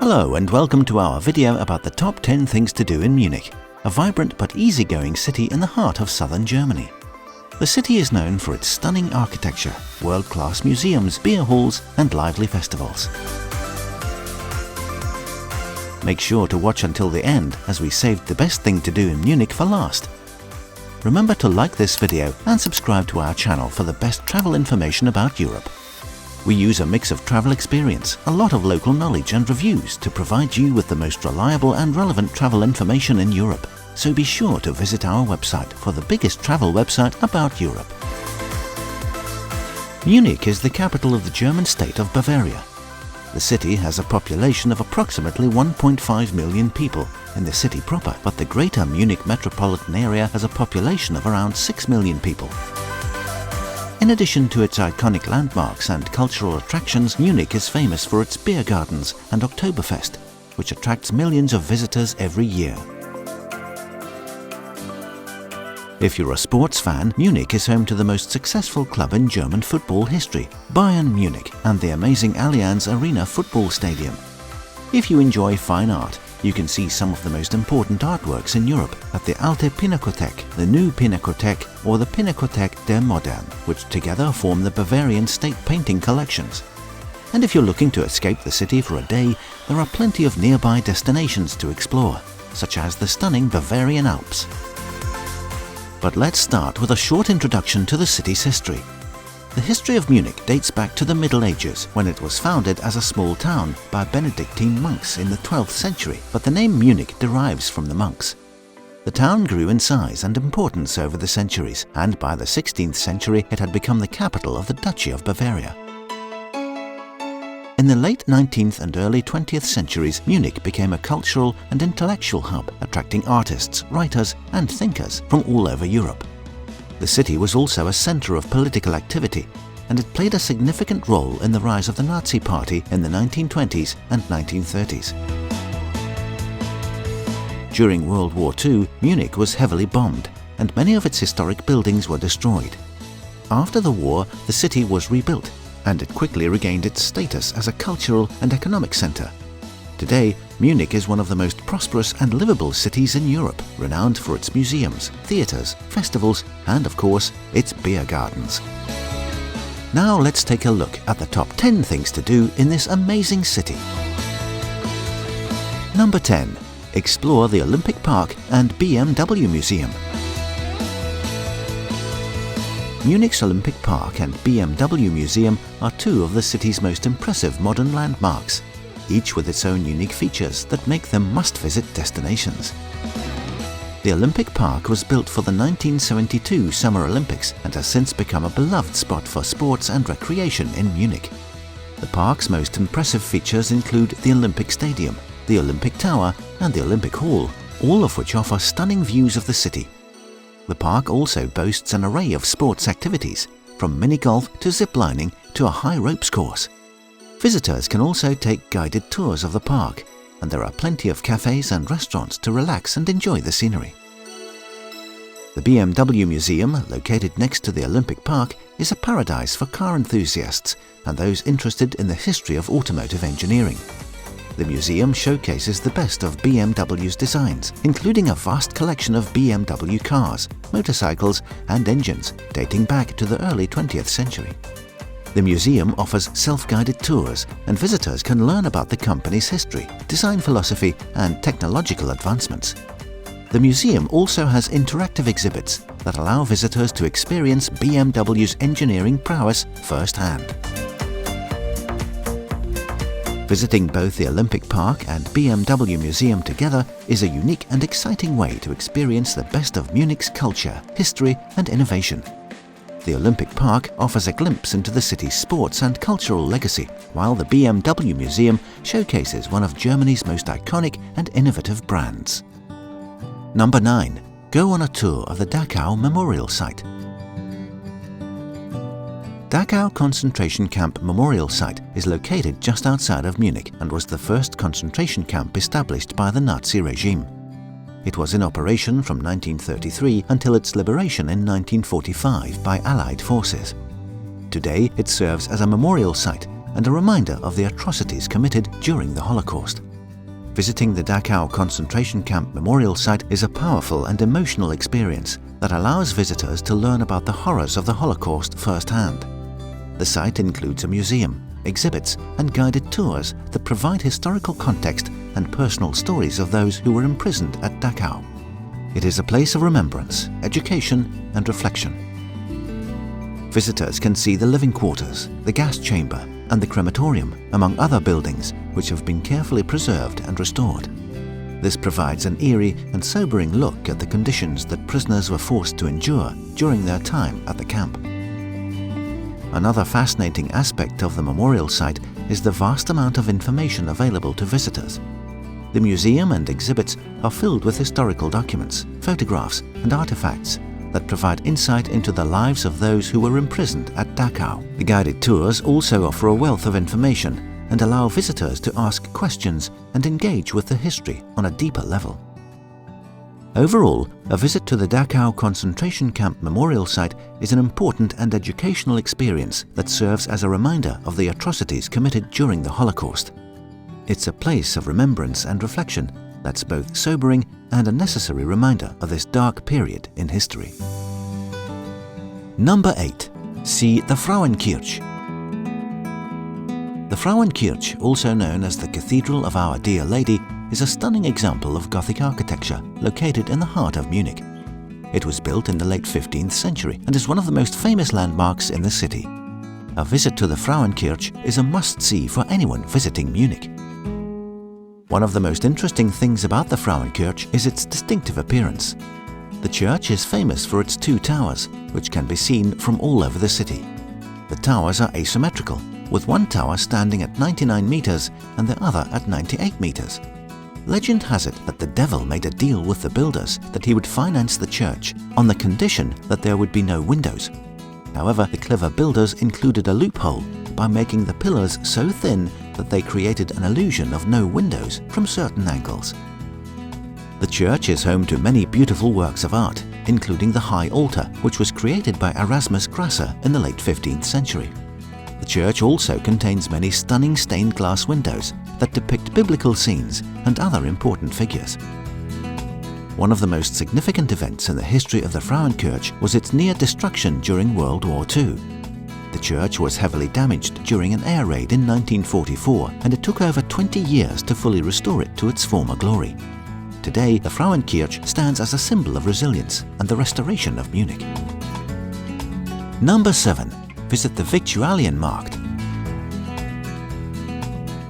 Hello and welcome to our video about the top 10 things to do in Munich, a vibrant but easygoing city in the heart of southern Germany. The city is known for its stunning architecture, world-class museums, beer halls and lively festivals. Make sure to watch until the end, as we saved the best thing to do in Munich for last. Remember to like this video and subscribe to our channel for the best travel information about Europe. We use a mix of travel experience, a lot of local knowledge and reviews to provide you with the most reliable and relevant travel information in Europe. So be sure to visit our website for the biggest travel website about Europe. Munich is the capital of the German state of Bavaria. The city has a population of approximately 1.5 million people in the city proper, but the greater Munich metropolitan area has a population of around 6 million people. In addition to its iconic landmarks and cultural attractions, Munich is famous for its beer gardens and Oktoberfest, which attracts millions of visitors every year. If you're a sports fan, Munich is home to the most successful club in German football history, Bayern Munich, and the amazing Allianz Arena football stadium. If you enjoy fine art, you can see some of the most important artworks in Europe at the Alte Pinakothek, the New Pinakothek, or the Pinakothek der Modern, which together form the Bavarian state painting collections. And if you're looking to escape the city for a day, there are plenty of nearby destinations to explore, such as the stunning Bavarian Alps. But let's start with a short introduction to the city's history. The history of Munich dates back to the Middle Ages, when it was founded as a small town by Benedictine monks in the 12th century, but the name Munich derives from the monks. The town grew in size and importance over the centuries, and by the 16th century it had become the capital of the Duchy of Bavaria. In the late 19th and early 20th centuries, Munich became a cultural and intellectual hub, attracting artists, writers and thinkers from all over Europe. The city was also a center of political activity, and it played a significant role in the rise of the Nazi Party in the 1920s and 1930s. During World War II, Munich was heavily bombed, and many of its historic buildings were destroyed. After the war, the city was rebuilt, and it quickly regained its status as a cultural and economic center. Today, Munich is one of the most prosperous and livable cities in Europe, renowned for its museums, theaters, festivals, and of course, its beer gardens. Now let's take a look at the top 10 things to do in this amazing city. Number 10. Explore the Olympic Park and BMW Museum. Munich's Olympic Park and BMW Museum are two of the city's most impressive modern landmarks, each with its own unique features that make them must-visit destinations. The Olympic Park was built for the 1972 Summer Olympics and has since become a beloved spot for sports and recreation in Munich. The park's most impressive features include the Olympic Stadium, the Olympic Tower and the Olympic Hall, all of which offer stunning views of the city. The park also boasts an array of sports activities, from mini-golf to zip-lining to a high ropes course. Visitors can also take guided tours of the park, and there are plenty of cafes and restaurants to relax and enjoy the scenery. The BMW Museum, located next to the Olympic Park, is a paradise for car enthusiasts and those interested in the history of automotive engineering. The museum showcases the best of BMW's designs, including a vast collection of BMW cars, motorcycles and engines dating back to the early 20th century. The museum offers self-guided tours, and visitors can learn about the company's history, design philosophy and technological advancements. The museum also has interactive exhibits that allow visitors to experience BMW's engineering prowess firsthand. Visiting both the Olympic Park and BMW Museum together is a unique and exciting way to experience the best of Munich's culture, history and innovation. The Olympic Park offers a glimpse into the city's sports and cultural legacy, while the BMW Museum showcases one of Germany's most iconic and innovative brands. Number 9. Go on a tour of the Dachau Memorial Site. Dachau concentration camp memorial site is located just outside of Munich and was the first concentration camp established by the Nazi regime. It was in operation from 1933 until its liberation in 1945 by Allied forces. Today it serves as a memorial site and a reminder of the atrocities committed during the Holocaust. Visiting the Dachau concentration camp memorial site is a powerful and emotional experience that allows visitors to learn about the horrors of the Holocaust firsthand. The site includes a museum, exhibits and guided tours that provide historical context and personal stories of those who were imprisoned at Dachau. It is a place of remembrance, education and reflection. Visitors can see the living quarters, the gas chamber and the crematorium, among other buildings which have been carefully preserved and restored. This provides an eerie and sobering look at the conditions that prisoners were forced to endure during their time at the camp. Another fascinating aspect of the memorial site is the vast amount of information available to visitors. The museum and exhibits are filled with historical documents, photographs and artifacts that provide insight into the lives of those who were imprisoned at Dachau. The guided tours also offer a wealth of information and allow visitors to ask questions and engage with the history on a deeper level. Overall, a visit to the Dachau concentration camp memorial site is an important and educational experience that serves as a reminder of the atrocities committed during the Holocaust. It's a place of remembrance and reflection that's both sobering and a necessary reminder of this dark period in history. Number 8. See the Frauenkirche. The Frauenkirche, also known as the Cathedral of Our Dear Lady, is a stunning example of Gothic architecture located in the heart of Munich. It was built in the late 15th century and is one of the most famous landmarks in the city. A visit to the Frauenkirche is a must-see for anyone visiting Munich. One of the most interesting things about the Frauenkirche is its distinctive appearance. The church is famous for its 2 towers, which can be seen from all over the city. The towers are asymmetrical, with one tower standing at 99 meters and the other at 98 meters. Legend has it that the devil made a deal with the builders that he would finance the church on the condition that there would be no windows. However, the clever builders included a loophole by making the pillars so thin that they created an illusion of no windows from certain angles. The church is home to many beautiful works of art, including the high altar, which was created by Erasmus Grasser in the late 15th century. The church also contains many stunning stained glass windows that depict biblical scenes and other important figures. One of the most significant events in the history of the Frauenkirche was its near destruction during World War II. The church was heavily damaged during an air raid in 1944, and it took over 20 years to fully restore it to its former glory. Today, the Frauenkirche stands as a symbol of resilience and the restoration of Munich. Number 7. Visit the Viktualienmarkt.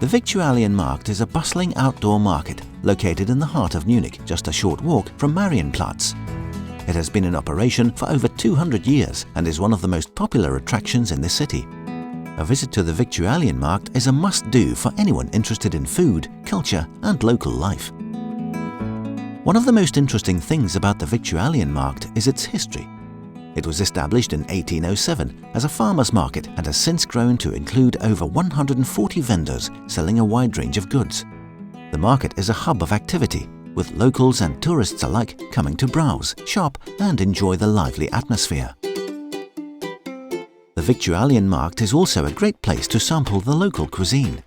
The Viktualienmarkt is a bustling outdoor market located in the heart of Munich, just a short walk from Marienplatz. It has been in operation for over 200 years and is one of the most popular attractions in the city. A visit to the Viktualienmarkt is a must-do for anyone interested in food, culture and local life. One of the most interesting things about the Viktualienmarkt is its history. It was established in 1807 as a farmer's market and has since grown to include over 140 vendors selling a wide range of goods. The market is a hub of activity, with locals and tourists alike coming to browse, shop and enjoy the lively atmosphere. The Viktualienmarkt is also a great place to sample the local cuisine.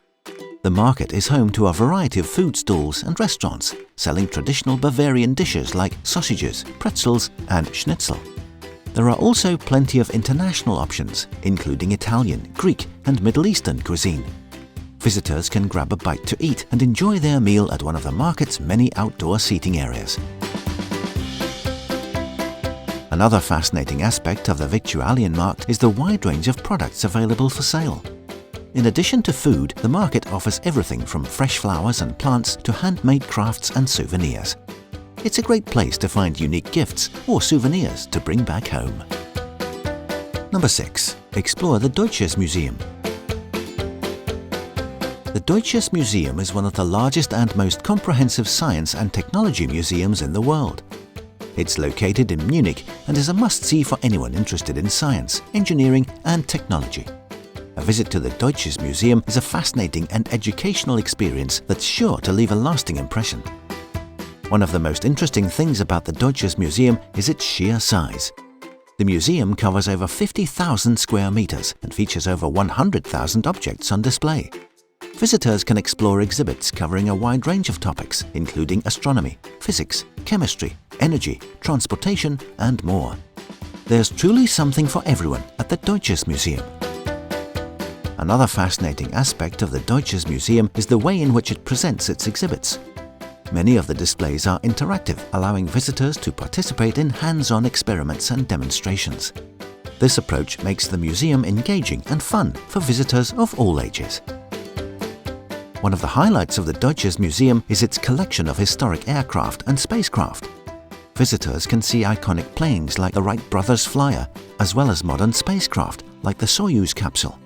The market is home to a variety of food stalls and restaurants selling traditional Bavarian dishes like sausages, pretzels and schnitzel. There are also plenty of international options, including Italian, Greek and Middle Eastern cuisine. Visitors can grab a bite to eat and enjoy their meal at one of the market's many outdoor seating areas. Another fascinating aspect of the Viktualienmarkt is the wide range of products available for sale. In addition to food, the market offers everything from fresh flowers and plants to handmade crafts and souvenirs. It's a great place to find unique gifts or souvenirs to bring back home. Number 6. Explore the Deutsches Museum. The Deutsches Museum is one of the largest and most comprehensive science and technology museums in the world. It's located in Munich and is a must-see for anyone interested in science, engineering and technology. A visit to the Deutsches Museum is a fascinating and educational experience that's sure to leave a lasting impression. One of the most interesting things about the Deutsches Museum is its sheer size. The museum covers over 50,000 square meters and features over 100,000 objects on display. Visitors can explore exhibits covering a wide range of topics, including astronomy, physics, chemistry, energy, transportation, and more. There's truly something for everyone at the Deutsches Museum. Another fascinating aspect of the Deutsches Museum is the way in which it presents its exhibits. Many of the displays are interactive, allowing visitors to participate in hands-on experiments and demonstrations. This approach makes the museum engaging and fun for visitors of all ages. One of the highlights of the Deutsches Museum is its collection of historic aircraft and spacecraft. Visitors can see iconic planes like the Wright brothers flyer, as well as modern spacecraft like the Soyuz capsule.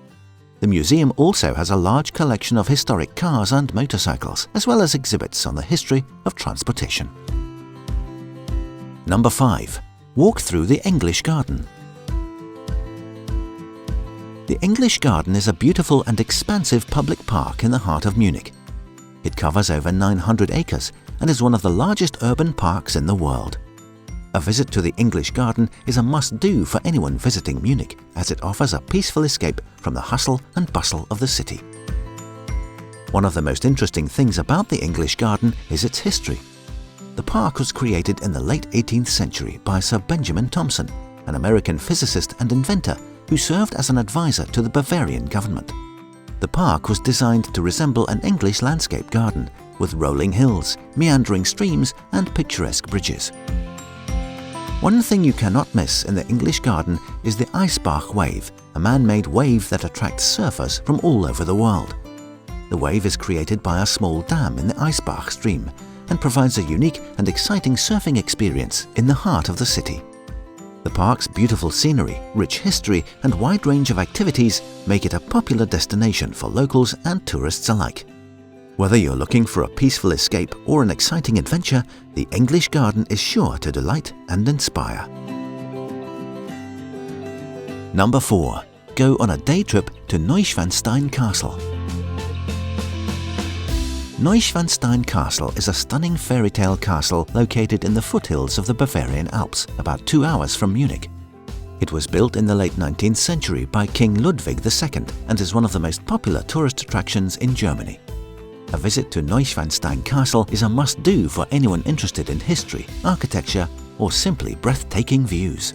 The museum also has a large collection of historic cars and motorcycles, as well as exhibits on the history of transportation. Number 5. Walk through the English Garden. The English Garden is a beautiful and expansive public park in the heart of Munich. It covers over 900 acres and is one of the largest urban parks in the world. A visit to the English Garden is a must-do for anyone visiting Munich, as it offers a peaceful escape from the hustle and bustle of the city. One of the most interesting things about the English Garden is its history. The park was created in the late 18th century by Sir Benjamin Thompson, an American physicist and inventor who served as an advisor to the Bavarian government. The park was designed to resemble an English landscape garden, with rolling hills, meandering streams, and picturesque bridges. One thing you cannot miss in the English Garden is the Eisbach wave, a man-made wave that attracts surfers from all over the world. The wave is created by a small dam in the Eisbach stream and provides a unique and exciting surfing experience in the heart of the city. The park's beautiful scenery, rich history, and wide range of activities make it a popular destination for locals and tourists alike. Whether you're looking for a peaceful escape or an exciting adventure, the English Garden is sure to delight and inspire. Number 4. Go on a day trip to Neuschwanstein Castle. Neuschwanstein Castle is a stunning fairy tale castle located in the foothills of the Bavarian Alps, about 2 hours from Munich. It was built in the late 19th century by King Ludwig II and is one of the most popular tourist attractions in Germany. A visit to Neuschwanstein Castle is a must-do for anyone interested in history, architecture, or simply breathtaking views.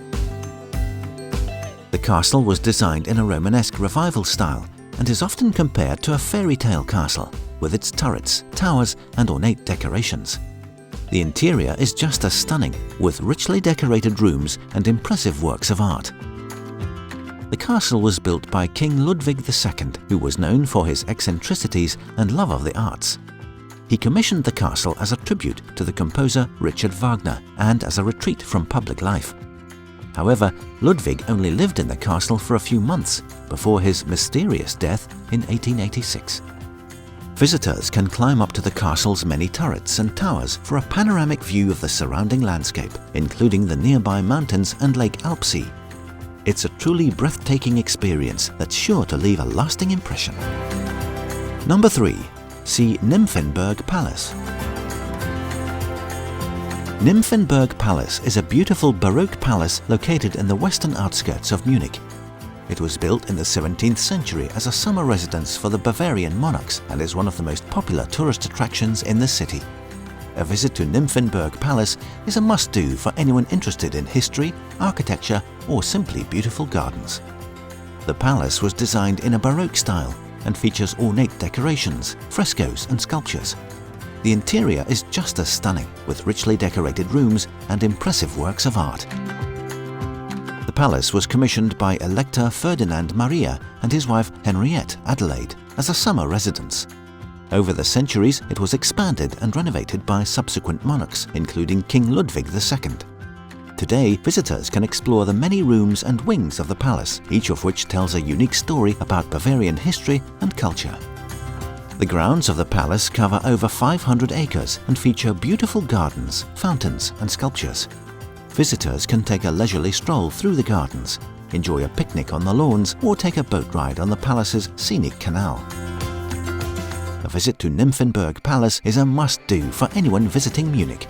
The castle was designed in a Romanesque revival style and is often compared to a fairy tale castle, with its turrets, towers, and ornate decorations. The interior is just as stunning, with richly decorated rooms and impressive works of art. The castle was built by King Ludwig II, who was known for his eccentricities and love of the arts. He commissioned the castle as a tribute to the composer Richard Wagner and as a retreat from public life. However, Ludwig only lived in the castle for a few months before his mysterious death in 1886. Visitors can climb up to the castle's many turrets and towers for a panoramic view of the surrounding landscape, including the nearby mountains and Lake Alpsee. It's a truly breathtaking experience that's sure to leave a lasting impression. Number 3. See Nymphenburg Palace. Nymphenburg Palace is a beautiful Baroque palace located in the western outskirts of Munich. It was built in the 17th century as a summer residence for the Bavarian monarchs and is one of the most popular tourist attractions in the city. A visit to Nymphenburg Palace is a must-do for anyone interested in history, architecture, or simply beautiful gardens. The palace was designed in a Baroque style and features ornate decorations, frescoes, and sculptures. The interior is just as stunning, with richly decorated rooms and impressive works of art. The palace was commissioned by Elector Ferdinand Maria and his wife Henriette Adelaide as a summer residence. Over the centuries, it was expanded and renovated by subsequent monarchs, including King Ludwig II. Today, visitors can explore the many rooms and wings of the palace, each of which tells a unique story about Bavarian history and culture. The grounds of the palace cover over 500 acres and feature beautiful gardens, fountains, and sculptures. Visitors can take a leisurely stroll through the gardens, enjoy a picnic on the lawns, or take a boat ride on the palace's scenic canal. A visit to Nymphenburg Palace is a must-do for anyone visiting Munich.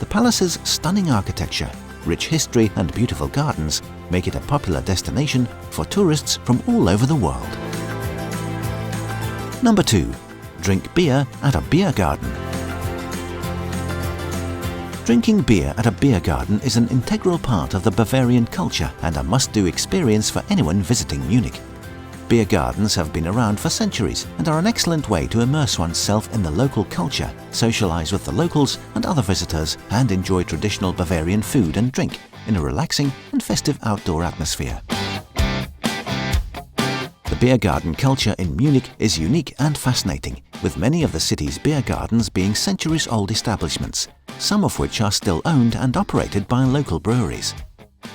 The palace's stunning architecture, rich history, and beautiful gardens make it a popular destination for tourists from all over the world. Number 2. Drink beer at a beer garden. Drinking beer at a beer garden is an integral part of the Bavarian culture and a must-do experience for anyone visiting Munich. Beer gardens have been around for centuries and are an excellent way to immerse oneself in the local culture, socialize with the locals and other visitors, and enjoy traditional Bavarian food and drink in a relaxing and festive outdoor atmosphere. The beer garden culture in Munich is unique and fascinating, with many of the city's beer gardens being centuries-old establishments, some of which are still owned and operated by local breweries.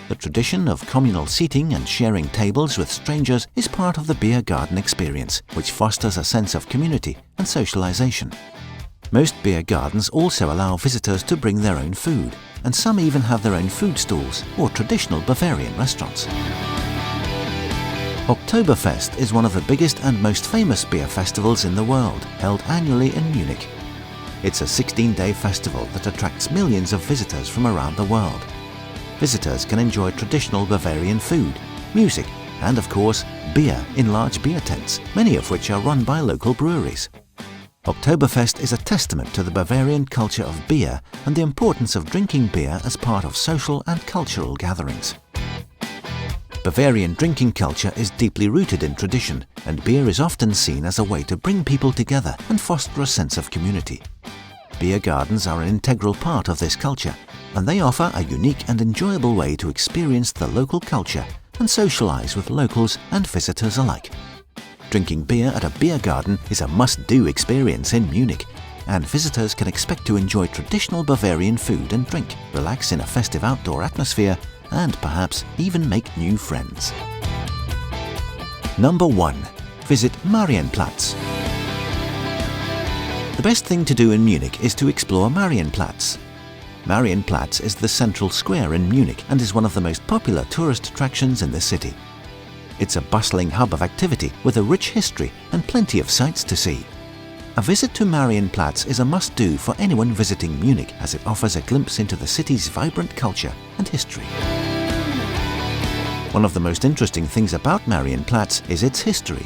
The tradition of communal seating and sharing tables with strangers is part of the beer garden experience, which fosters a sense of community and socialization. Most beer gardens also allow visitors to bring their own food, and some even have their own food stalls or traditional Bavarian restaurants. Oktoberfest is one of the biggest and most famous beer festivals in the world, held annually in Munich. It's a 16-day festival that attracts millions of visitors from around the world. Visitors can enjoy traditional Bavarian food, music, and of course, beer in large beer tents, many of which are run by local breweries. Oktoberfest is a testament to the Bavarian culture of beer and the importance of drinking beer as part of social and cultural gatherings. Bavarian drinking culture is deeply rooted in tradition, and beer is often seen as a way to bring people together and foster a sense of community. Beer gardens are an integral part of this culture, and they offer a unique and enjoyable way to experience the local culture and socialize with locals and visitors alike. Drinking beer at a beer garden is a must-do experience in Munich, and visitors can expect to enjoy traditional Bavarian food and drink, relax in a festive outdoor atmosphere, and perhaps even make new friends. Number 1. Visit Marienplatz. The best thing to do in Munich is to explore Marienplatz. Marienplatz is the central square in Munich and is one of the most popular tourist attractions in the city. It's a bustling hub of activity with a rich history and plenty of sights to see. A visit to Marienplatz is a must-do for anyone visiting Munich, as it offers a glimpse into the city's vibrant culture and history. One of the most interesting things about Marienplatz is its history.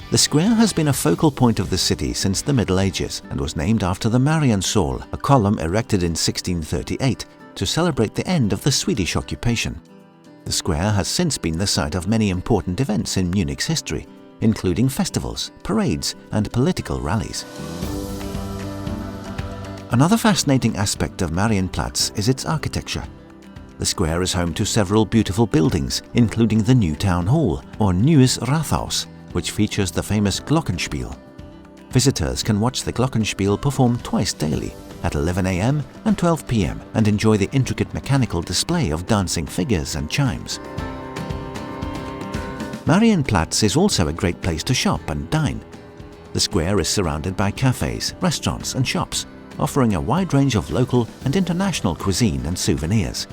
The square has been a focal point of the city since the Middle Ages and was named after the Mariensäule, a column erected in 1638 to celebrate the end of the Swedish occupation. The square has since been the site of many important events in Munich's history, including festivals, parades, and political rallies. Another fascinating aspect of Marienplatz is its architecture. The square is home to several beautiful buildings, including the new town hall, or Neues Rathaus, which features the famous Glockenspiel. Visitors can watch the Glockenspiel perform twice daily, at 11 a.m. and 12 p.m. and enjoy the intricate mechanical display of dancing figures and chimes. Marienplatz is also a great place to shop and dine. The square is surrounded by cafes, restaurants and shops, offering a wide range of local and international cuisine and souvenirs.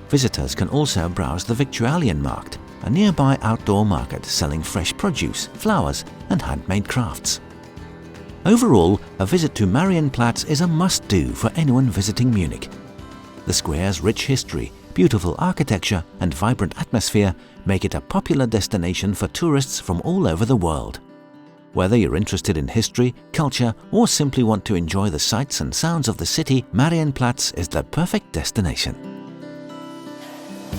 Visitors can also browse the Viktualienmarkt, a nearby outdoor market selling fresh produce, flowers and handmade crafts. Overall, a visit to Marienplatz is a must-do for anyone visiting Munich. The square's rich history, beautiful architecture and vibrant atmosphere make it a popular destination for tourists from all over the world. Whether you're interested in history, culture, or simply want to enjoy the sights and sounds of the city, Marienplatz is the perfect destination.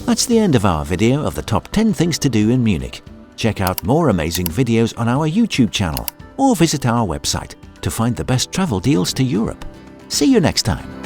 That's the end of our video of the top 10 things to do in Munich. Check out more amazing videos on our YouTube channel or visit our website to find the best travel deals to Europe. See you next time.